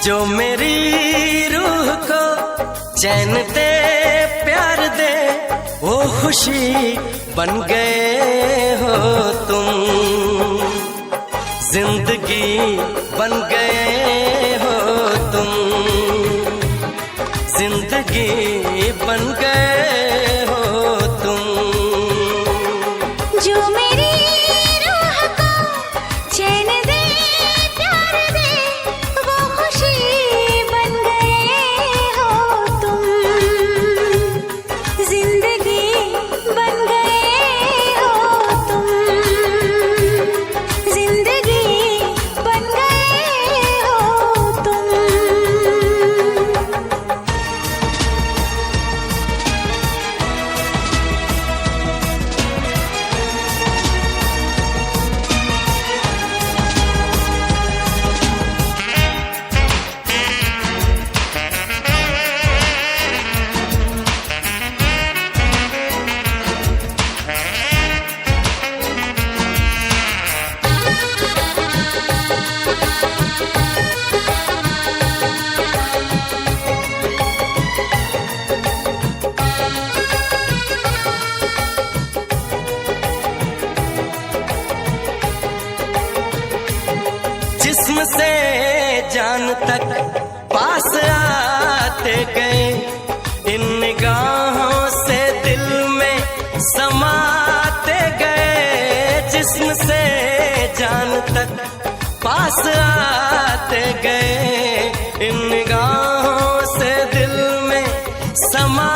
जो मेरी रूह को चैन दे प्यार दे, वो खुशी बन गए हो तुम, जिंदगी बन गए हो तुम, जिंदगी बन गए हो तुम। जो मेरी रूह को चैन दे प्यार दे, वो खुशी बन गए हो तुम, जिंदगी बन गए हो तुम, जिंदगी बन गए हो तुम। जिस्म से जान तक पास आते गए, इन निगाहों से दिल में समाते गए। जिस्म से जान तक पास आते गए, इन निगाहों से दिल में समा